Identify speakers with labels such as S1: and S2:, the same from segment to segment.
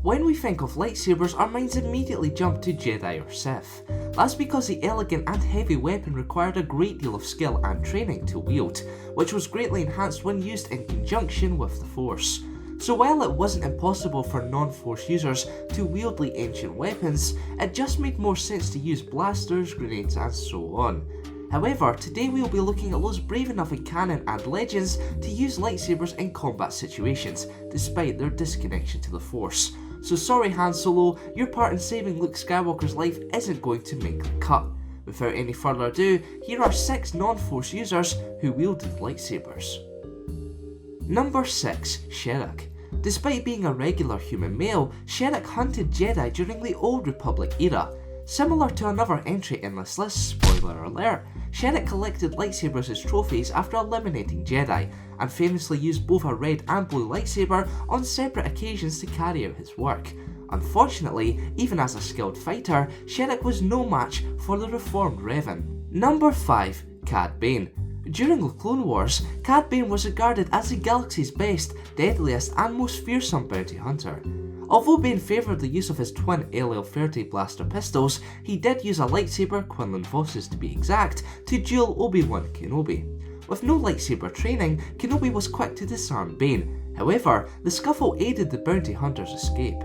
S1: When we think of lightsabers, our minds immediately jump to Jedi or Sith. That's because the elegant and heavy weapon required a great deal of skill and training to wield, which was greatly enhanced when used in conjunction with the Force. So while it wasn't impossible for non-Force users to wield the ancient weapons, it just made more sense to use blasters, grenades and so on. However, today we'll be looking at those brave enough in canon and legends to use lightsabers in combat situations, despite their disconnection to the Force. So sorry Han Solo, your part in saving Luke Skywalker's life isn't going to make the cut. Without any further ado, here are 6 non-Force users who wielded lightsabers. Number 6. Sherrick. Despite being a regular human male, Sherrick hunted Jedi during the Old Republic era. Similar to another entry in this list, spoiler alert, Sherrick collected lightsabers as trophies after eliminating Jedi, and famously used both a red and blue lightsaber on separate occasions to carry out his work. Unfortunately, even as a skilled fighter, Sherrick was no match for the reformed Revan. Number 5. Cad Bane. During the Clone Wars, Cad Bane was regarded as the galaxy's best, deadliest and most fearsome bounty hunter. Although Bane favoured the use of his twin LL-30 blaster pistols, he did use a lightsaber, Quinlan Voss's to be exact, to duel Obi-Wan Kenobi. With no lightsaber training, Kenobi was quick to disarm Bane. However, the scuffle aided the bounty hunter's escape.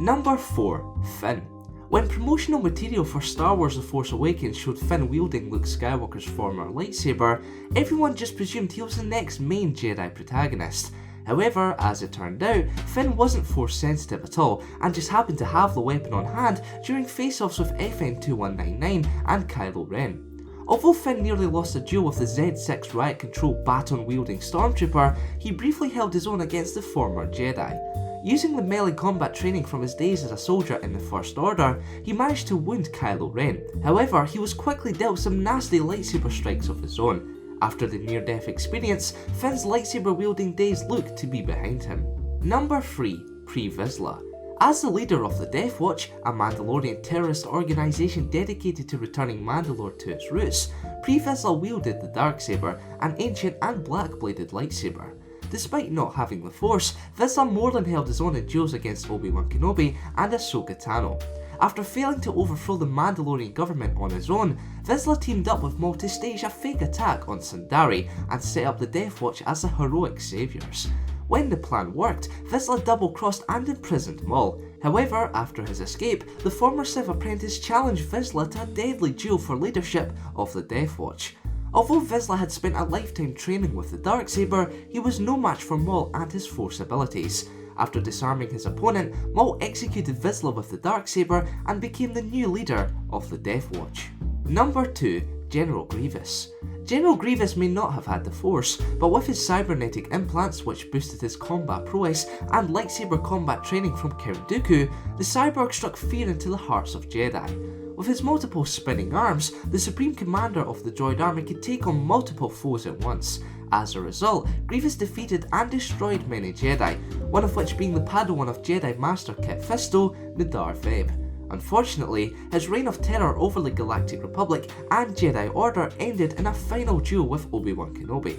S1: Number 4. Finn. When promotional material for Star Wars The Force Awakens showed Finn wielding Luke Skywalker's former lightsaber, everyone just presumed he was the next main Jedi protagonist. However, as it turned out, Finn wasn't Force sensitive at all and just happened to have the weapon on hand during face-offs with FN2199 and Kylo Ren. Although Finn nearly lost a duel with the Z6 riot control baton-wielding stormtrooper, he briefly held his own against the former Jedi. Using the melee combat training from his days as a soldier in the First Order, he managed to wound Kylo Ren. However, he was quickly dealt some nasty lightsaber strikes of his own. After the near-death experience, Finn's lightsaber-wielding days look to be behind him. Number 3. Pre-Vizsla. As the leader of the Death Watch, a Mandalorian terrorist organisation dedicated to returning Mandalore to its roots, Pre-Vizsla wielded the Darksaber, an ancient and black-bladed lightsaber. Despite not having the Force, Vizsla more than held his own in duels against Obi-Wan Kenobi and Ahsoka Tano. After failing to overthrow the Mandalorian government on his own, Vizsla teamed up with Maul to stage a fake attack on Sundari and set up the Death Watch as the heroic saviours. When the plan worked, Vizsla double-crossed and imprisoned Maul. However, after his escape, the former Sith apprentice challenged Vizsla to a deadly duel for leadership of the Death Watch. Although Vizsla had spent a lifetime training with the Darksaber, he was no match for Maul and his Force abilities. After disarming his opponent, Maul executed Vizsla with the Darksaber and became the new leader of the Death Watch. Number 2. General Grievous. General Grievous may not have had the Force, but with his cybernetic implants which boosted his combat prowess and lightsaber combat training from Count Dooku, the cyborg struck fear into the hearts of Jedi. With his multiple spinning arms, the Supreme Commander of the droid army could take on multiple foes at once. As a result, Grievous defeated and destroyed many Jedi, one of which being the Padawan of Jedi Master Kit Fisto, Nadar Veb. Unfortunately, his reign of terror over the Galactic Republic and Jedi Order ended in a final duel with Obi-Wan Kenobi.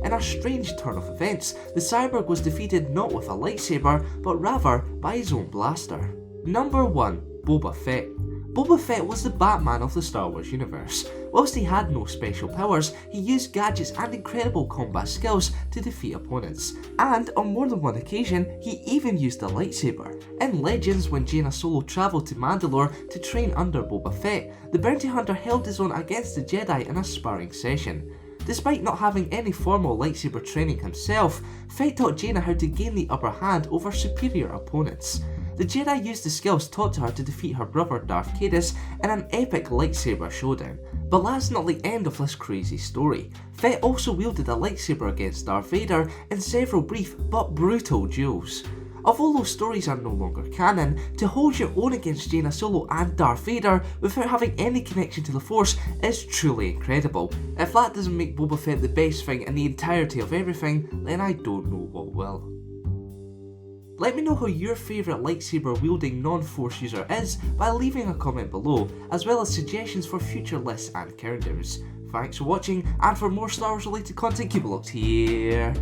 S1: In a strange turn of events, the cyborg was defeated not with a lightsaber, but rather by his own blaster. Number 1. Boba Fett. Boba Fett was the Batman of the Star Wars universe. Whilst he had no special powers, he used gadgets and incredible combat skills to defeat opponents. And on more than one occasion, he even used a lightsaber. In Legends, when Jaina Solo travelled to Mandalore to train under Boba Fett, the bounty hunter held his own against the Jedi in a sparring session. Despite not having any formal lightsaber training himself, Fett taught Jaina how to gain the upper hand over superior opponents. The Jedi used the skills taught to her to defeat her brother Darth Caedus in an epic lightsaber showdown. But that's not the end of this crazy story. Fett also wielded a lightsaber against Darth Vader in several brief but brutal duels. Although those stories are no longer canon, to hold your own against Jaina Solo and Darth Vader without having any connection to the Force is truly incredible. If that doesn't make Boba Fett the best thing in the entirety of everything, then I don't know what will. Let me know who your favourite lightsaber wielding non-Force user is by leaving a comment below, as well as suggestions for future lists and countdowns. Thanks for watching, and for more Star Wars related content keep it locked here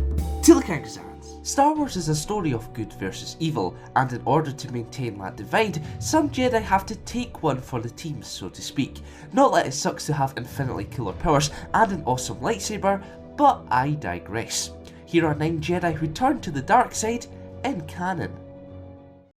S1: to the Kangaskhan. lessons. Star Wars is a story of good versus evil, and in order to maintain that divide, some Jedi have to take one for the team, so to speak. Not that it sucks to have infinitely cooler powers and an awesome lightsaber, but I digress. Here are 9 Jedi who turned to the dark side in canon.